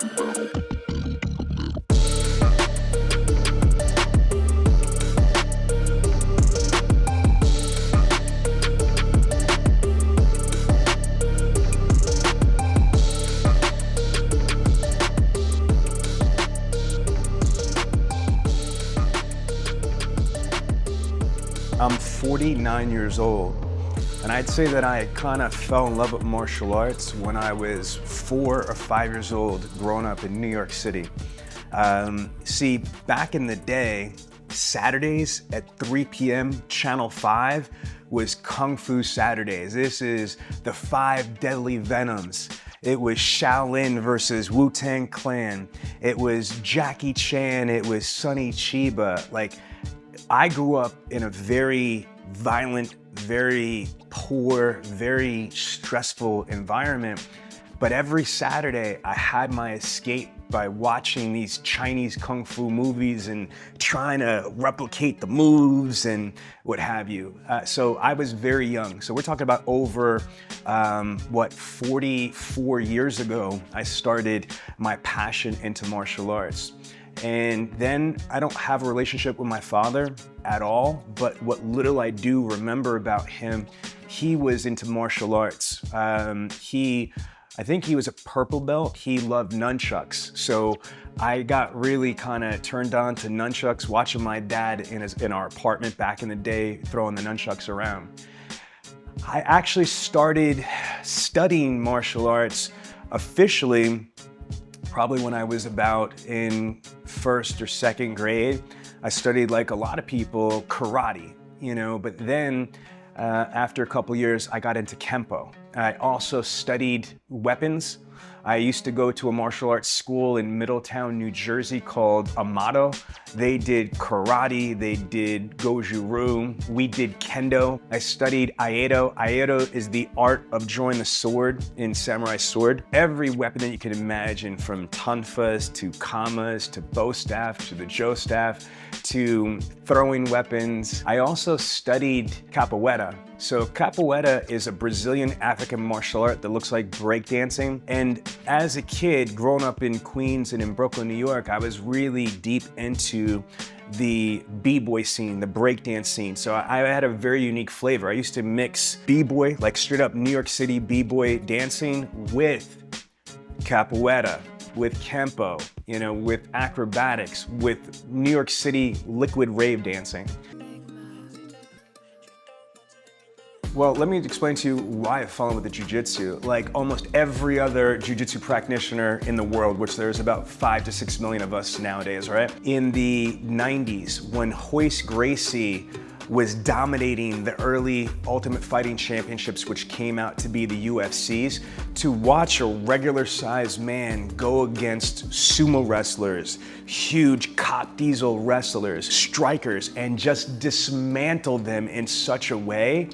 I'm 49 years old, and I'd say that I kind of fell in love with martial arts when I was 4 or 5 years old, growing up in New York City. See, back in the day, Saturdays at 3 p.m., Channel 5 was Kung Fu Saturdays. This is the 5 Deadly Venoms. It was Shaolin versus Wu-Tang Clan. It was Jackie Chan. It was Sonny Chiba. Like, I grew up in a very violent, very poor, very stressful environment. But every Saturday, I had my escape by watching these Chinese Kung Fu movies and trying to replicate the moves and what have you. So I was very young. So we're talking about over, 44 years ago, I started my passion into martial arts. And then I don't have a relationship with my father at all, but what little I do remember about him, he was into martial arts. I think he was a purple belt. He loved nunchucks. So I got really kind of turned on to nunchucks, watching my dad in our apartment back in the day, throwing the nunchucks around. I actually started studying martial arts officially probably when I was about in 1st or 2nd grade. I studied, like a lot of people, karate, but then after a couple years, I got into Kempo. I also studied weapons. I used to go to a martial arts school in Middletown, New Jersey called Iaido. They did karate, they did goju-ryu, we did Kendo. I studied Iaido. Iaido is the art of drawing the sword in samurai sword. Every weapon that you can imagine, from tonfas to kamas to bow staff to the jo staff to throwing weapons. I also studied Capoeira. So Capoeira is a Brazilian African martial art that looks like breakdancing. And as a kid, growing up in Queens and in Brooklyn, New York, I was really deep into the b-boy scene, the breakdance scene. So I had a very unique flavor. I used to mix b-boy, like straight up New York City b-boy dancing, with Capoeira, with Kempo, with acrobatics, with New York City liquid rave dancing. Well, let me explain to you why I fell in with the jiu-jitsu. Like almost every other jiu-jitsu practitioner in the world, which there's about 5 to 6 million of us nowadays, right? In the 90s, when Royce Gracie was dominating the early Ultimate Fighting Championships, which came out to be the UFCs, to watch a regular-sized man go against sumo wrestlers, huge cop diesel wrestlers, strikers, and just dismantle them in such a way,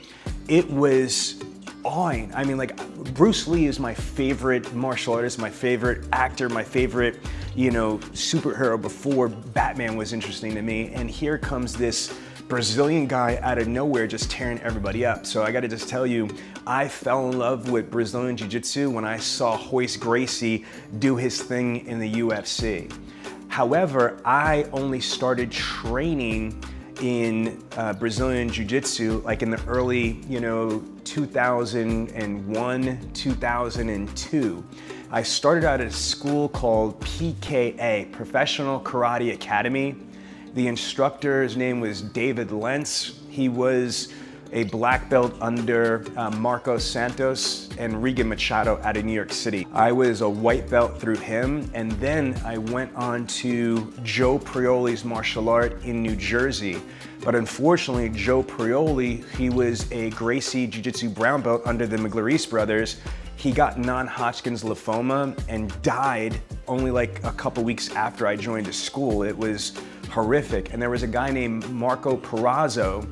it was awing. I mean, like, Bruce Lee is my favorite martial artist, my favorite actor, my favorite, superhero before Batman was interesting to me. And here comes this Brazilian guy out of nowhere just tearing everybody up. So I gotta just tell you, I fell in love with Brazilian Jiu-Jitsu when I saw Royce Gracie do his thing in the UFC. However, I only started training in Brazilian Jiu-Jitsu like in the early, 2001, 2002. I started out at a school called PKA, Professional Karate Academy. The instructor's name was David Lentz. He was a black belt under Marcos Santos and Regan Machado out of New York City. I was a white belt through him, and then I went on to Joe Prioli's martial art in New Jersey. But unfortunately, Joe Prioli, he was a Gracie Jiu-Jitsu brown belt under the Miglioris brothers. He got non-Hodgkin's lymphoma and died only like a couple weeks after I joined the school. It was horrific. And there was a guy named Marco Perazzo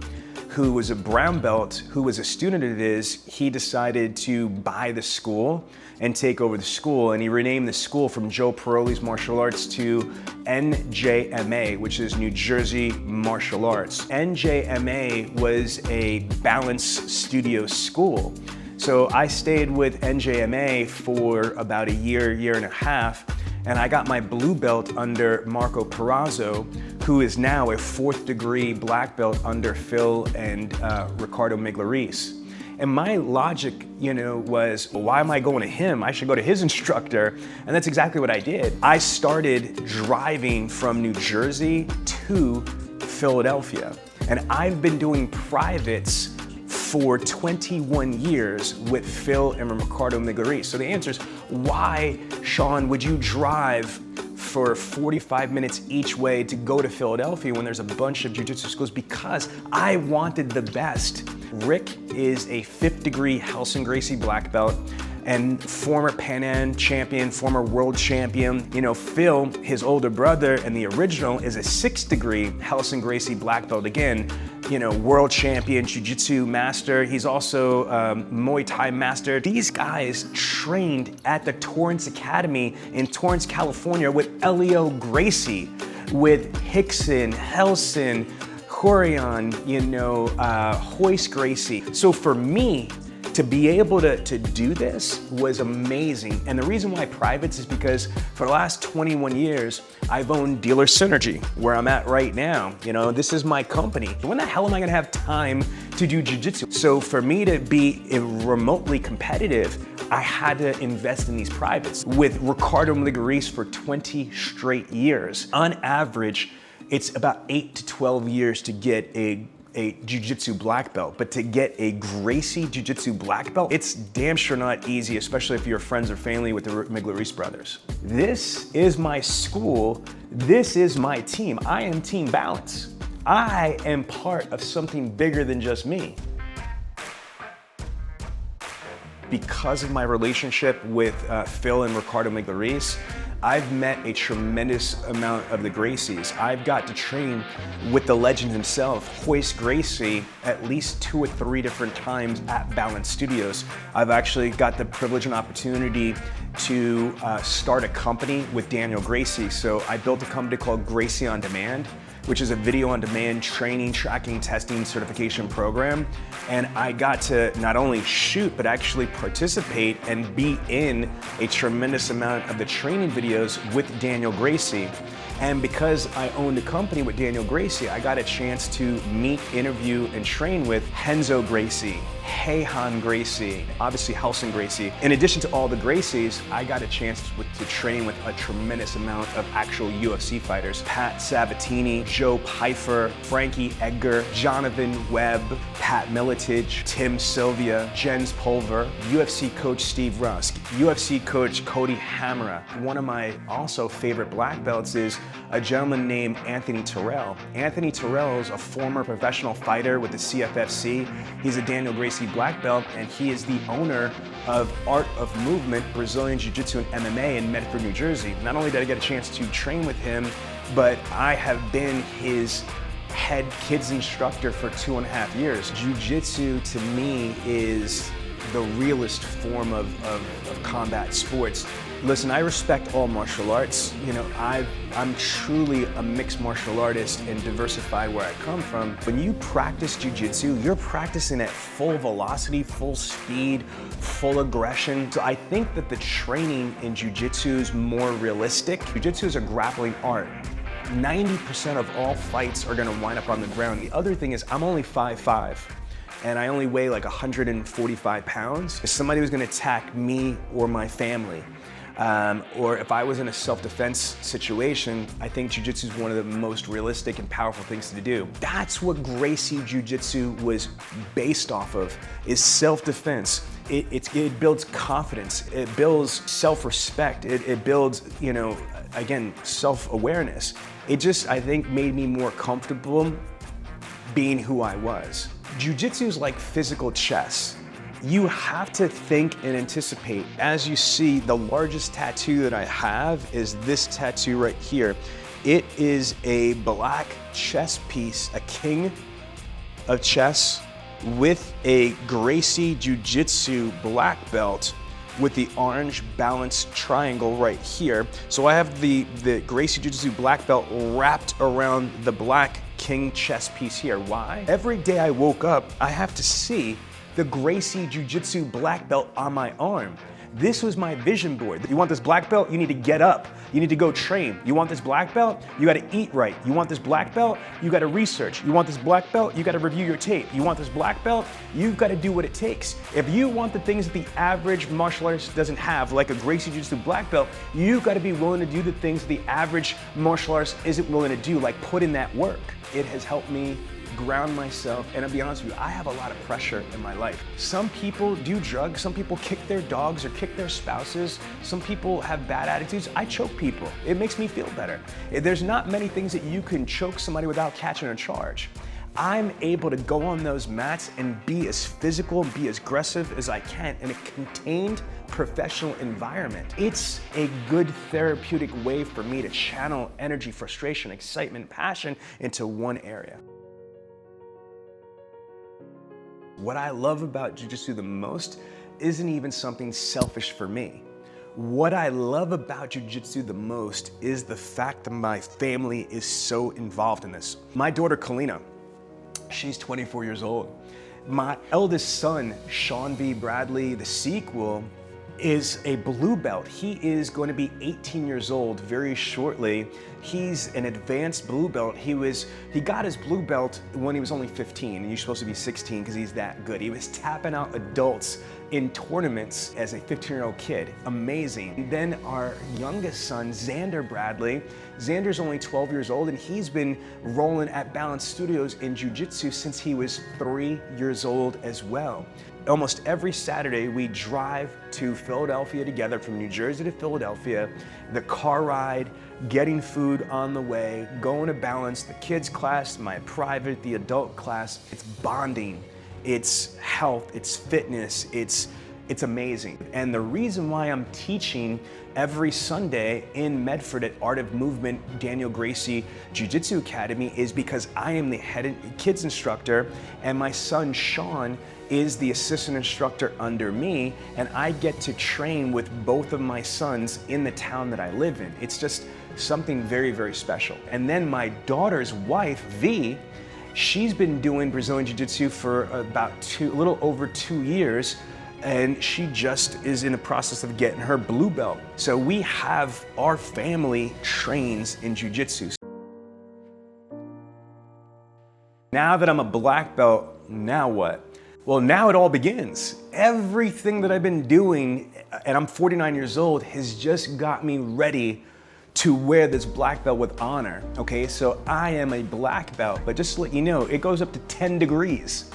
who was a brown belt, who was a student of his. He decided to buy the school and take over the school, and he renamed the school from Joe Prioli's martial arts to NJMA, which is New Jersey Martial Arts. NJMA was a balance studio school. So I stayed with NJMA for about a year, year and a half, And I got my blue belt under Marco Perazzo, who is now a 4th degree black belt under Phil and Ricardo Miglioris. And my logic, was, well, why am I going to him? I should go to his instructor. And that's exactly what I did. I started driving from New Jersey to Philadelphia. And I've been doing privates for 21 years with Phil and Ricardo Miglioris. So the answer is, why, Sean, would you drive for 45 minutes each way to go to Philadelphia when there's a bunch of jiu-jitsu schools? Because I wanted the best. Rick is a 5th degree House and Gracie black belt and former Pan Am champion, former world champion. Phil, his older brother and the original, is a 6th degree House and Gracie black belt. Again, world champion, Jiu-Jitsu master. He's also Muay Thai master. These guys trained at the Torrance Academy in Torrance, California with Elio Gracie, with Hickson, Helson, Horion, Hoist Gracie. So for me, to be able to do this was amazing. And the reason why privates is because for the last 21 years, I've owned Dealer Synergy, where I'm at right now. This is my company. When the hell am I gonna have time to do jiu-jitsu? So for me to be remotely competitive, I had to invest in these privates. With Ricardo Miglioris for 20 straight years. On average, it's about 8 to 12 years to get a Jiu-Jitsu black belt, but to get a Gracie Jiu-Jitsu black belt, it's damn sure not easy, especially if you're friends or family with the Miglioris brothers. This is my school. This is my team. I am Team Balance. I am part of something bigger than just me. Because of my relationship with Phil and Ricardo Miglioris, I've met a tremendous amount of the Gracies. I've got to train with the legend himself, Hoist Gracie, at least 2 or 3 different times at Balance Studios. I've actually got the privilege and opportunity to start a company with Daniel Gracie. So I built a company called Gracie On Demand, which is a video on demand training, tracking, testing, certification program. And I got to not only shoot, but actually participate and be in a tremendous amount of the training videos with Daniel Gracie. And because I owned a company with Daniel Gracie, I got a chance to meet, interview, and train with Renzo Gracie, Heihan Gracie, obviously Helson Gracie. In addition to all the Gracies, I got a chance to train with a tremendous amount of actual UFC fighters. Pat Sabatini, Joe Pyfer, Frankie Edgar, Jonathan Webb, Pat Miletich, Tim Sylvia, Jens Pulver, UFC coach Steve Rusk, UFC coach Cody Hamara. One of my also favorite black belts is a gentleman named Anthony Terrell. Anthony Terrell is a former professional fighter with the CFFC. He's a Daniel Gracie black belt, and he is the owner of Art of Movement, Brazilian Jiu-Jitsu and MMA in Medford, New Jersey. Not only did I get a chance to train with him, but I have been his head kids instructor for 2.5 years. Jiu-Jitsu to me is the realest form of combat sports. Listen, I respect all martial arts. I'm truly a mixed martial artist and diversified where I come from. When you practice jiu-jitsu, you're practicing at full velocity, full speed, full aggression. So I think that the training in jiu-jitsu is more realistic. Jiu-jitsu is a grappling art. 90% of all fights are gonna wind up on the ground. The other thing is I'm only 5'5". And I only weigh like 145 pounds. If somebody was gonna attack me or my family, or if I was in a self-defense situation, I think jiu-jitsu is one of the most realistic and powerful things to do. That's what Gracie Jiu-Jitsu was based off of, is self-defense. It builds confidence, it builds self-respect, it builds, again, self-awareness. It just, I think, made me more comfortable being who I was. Jiu-jitsu is like physical chess. You have to think and anticipate. As you see, the largest tattoo that I have is this tattoo right here. It is a black chess piece, a king of chess with a Gracie Jiu-Jitsu black belt with the orange balanced triangle right here. So I have the Gracie Jiu-Jitsu black belt wrapped around the black king chess piece here. Why? Every day I woke up, I have to see the Gracie Jiu-Jitsu black belt on my arm. This was my vision board. You want this black belt? You need to get up. You need to go train. You want this black belt? You gotta eat right. You want this black belt? You gotta research. You want this black belt? You gotta review your tape. You want this black belt? You've gotta do what it takes. If you want the things that the average martial artist doesn't have, like a Gracie Jiu-Jitsu Black Belt, you've gotta be willing to do the things that the average martial artist isn't willing to do, like put in that work. It has helped me ground myself, and I'll be honest with you, I have a lot of pressure in my life. Some people do drugs, some people kick their dogs or kick their spouses, some people have bad attitudes. I choke people. It makes me feel better. There's not many things that you can choke somebody without catching a charge. I'm able to go on those mats and be as physical and be as aggressive as I can in a contained professional environment. It's a good therapeutic way for me to channel energy, frustration, excitement, passion into one area. What I love about Jiu-Jitsu the most isn't even something selfish for me. What I love about Jiu-Jitsu the most is the fact that my family is so involved in this. My daughter, Kalina, she's 24 years old. My eldest son, Sean B. Bradley, the sequel, is a blue belt. He is going to be 18 years old very shortly. He's an advanced blue belt. He got his blue belt when he was only 15, and you're supposed to be 16 because he's that good. He was tapping out adults in tournaments as a 15-year-old kid. Amazing. And then our youngest son, Xander Bradley. Xander's only 12 years old, and he's been rolling at Balance Studios in Jiu-Jitsu since he was 3 years old as well. Almost every Saturday, we drive to Philadelphia together, from New Jersey to Philadelphia, the car ride, getting food on the way, going to Balance, the kids class, my private, the adult class. It's bonding, it's health, it's fitness, it's amazing. And the reason why I'm teaching every Sunday in Medford at Art of Movement Daniel Gracie Jiu-Jitsu Academy is because I am the head kids instructor, and my son Sean is the assistant instructor under me, and I get to train with both of my sons in the town that I live in. It's just something very, very special. And then my daughter's wife, V, she's been doing Brazilian Jiu-Jitsu for about a little over 2 years, and she just is in the process of getting her blue belt. So we have, our family trains in Jiu-Jitsu. Now that I'm a black belt, now what? Well, now it all begins. Everything that I've been doing, and I'm 49 years old, has just got me ready to wear this black belt with honor, okay? So I am a black belt, but just to let you know, it goes up to 10 degrees.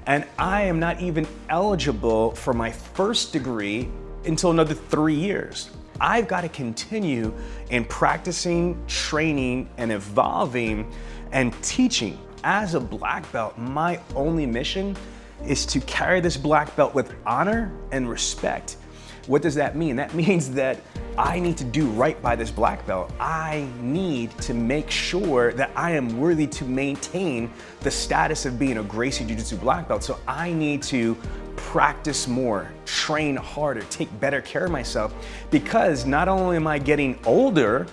And I am not even eligible for my first degree until another 3 years. I've got to continue in practicing, training, and evolving and teaching. As a black belt, my only mission is to carry this black belt with honor and respect. What does that mean? That means that I need to do right by this black belt. I need to make sure that I am worthy to maintain the status of being a Gracie Jiu-Jitsu Black Belt. So I need to practice more, train harder, take better care of myself, because not only am I getting older,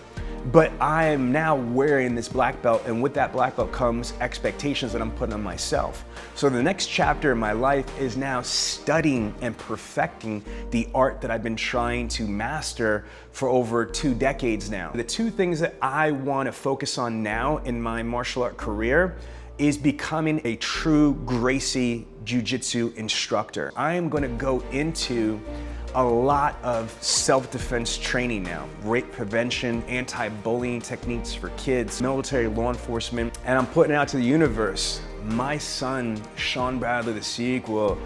but I am now wearing this black belt, and with that black belt comes expectations that I'm putting on myself. So the next chapter in my life is now studying and perfecting the art that I've been trying to master for over 2 decades now. The 2 things that I want to focus on now in my martial art career is becoming a true Gracie Jiu-Jitsu instructor. I am going to go into a lot of self-defense training now, rape prevention, anti-bullying techniques for kids, military, law enforcement, and I'm putting it out to the universe. My son, Sean Bradley, the sequel,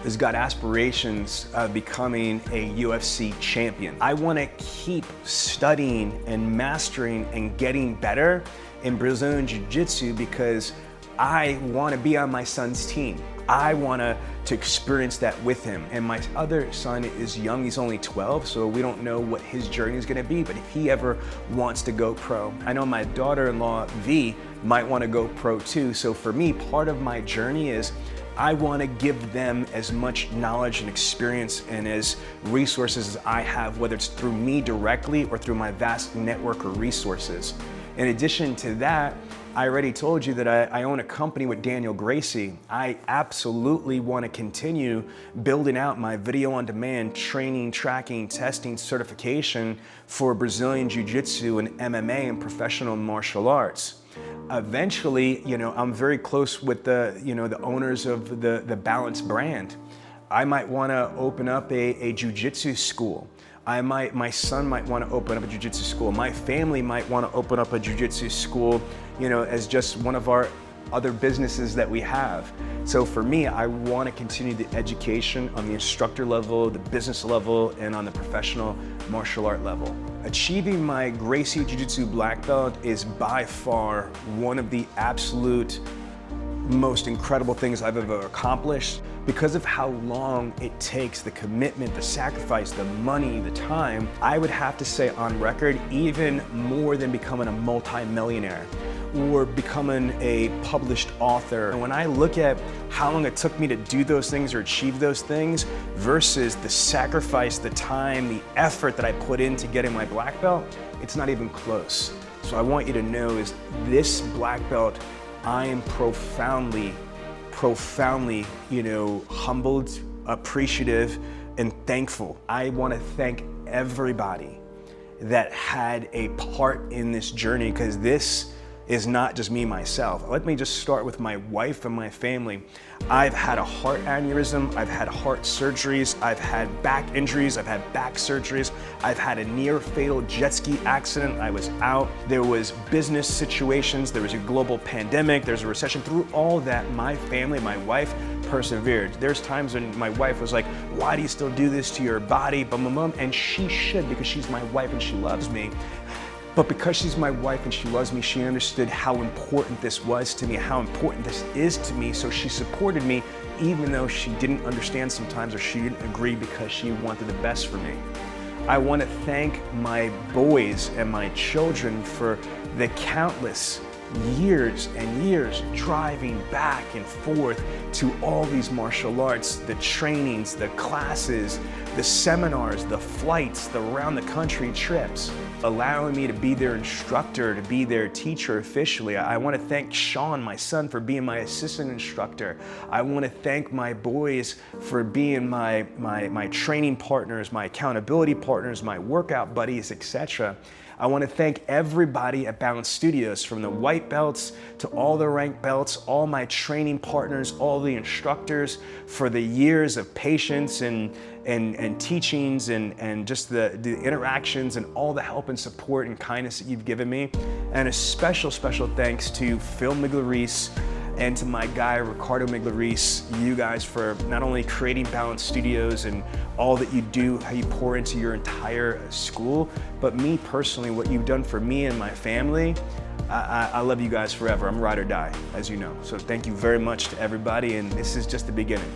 has got aspirations of becoming a UFC champion. I want to keep studying and mastering and getting better in Brazilian Jiu-Jitsu because I want to be on my son's team. I want to experience that with him. And my other son is young, he's only 12, so we don't know what his journey is going to be, but if he ever wants to go pro. I know my daughter-in-law, V, might want to go pro too. So for me, part of my journey is I want to give them as much knowledge and experience and as resources as I have, whether it's through me directly or through my vast network of resources. In addition to that, I already told you that I own a company with Daniel Gracie. I absolutely want to continue building out my video on demand training, tracking, testing, certification for Brazilian Jiu-Jitsu and MMA and professional martial arts. Eventually, I'm very close with the owners of the Balance brand. I might want to open up a jiu-jitsu school. My son might want to open up a jiu-jitsu school. My family might want to open up a jiu-jitsu school, as just one of our other businesses that we have. So for me, I want to continue the education on the instructor level, the business level, and on the professional martial art level. Achieving my Gracie Jiu-Jitsu Black Belt is by far one of the absolute most incredible things I've ever accomplished because of how long it takes, the commitment, the sacrifice, the money, the time. I would have to say on record, even more than becoming a multi-millionaire or becoming a published author. And when I look at how long it took me to do those things or achieve those things versus the sacrifice, the time, the effort that I put into getting my black belt, it's not even close. So I want you to know is this black belt, I am profoundly, humbled, appreciative, and thankful. I want to thank everybody that had a part in this journey, because this is not just me, myself. Let me just start with my wife and my family. I've had a heart aneurysm, I've had heart surgeries, I've had back injuries, I've had back surgeries, I've had a near fatal jet ski accident, I was out. There was business situations, there was a global pandemic, there's a recession. Through all that, my family, my wife persevered. There's times when my wife was like, why do you still do this to your body, bum, bum, bum? And she should, because she's my wife and she loves me. But because she's my wife and she loves me, she understood how important this was to me, how important this is to me. So she supported me, even though she didn't understand sometimes or she didn't agree, because she wanted the best for me. I want to thank my boys and my children for the countless years and years driving back and forth to all these martial arts, the trainings, the classes, the seminars, the flights, the around the country trips, allowing me to be their instructor, to be their teacher officially. I want to thank Sean, my son, for being my assistant instructor. I want to thank my boys for being my training partners, my accountability partners, my workout buddies, etc. I want to thank everybody at Balance Studios, from the white belts to all the rank belts, all my training partners, all the instructors, for the years of patience and teachings and just the interactions and all the help and support and kindness that you've given me. And a special thanks to Phil Miglaris and to my guy, Ricardo Miglaris, you guys, for not only creating Balance Studios and all that you do, how you pour into your entire school, but me personally, what you've done for me and my family. I love you guys forever. I'm ride or die, as you know. So thank you very much to everybody, and this is just the beginning.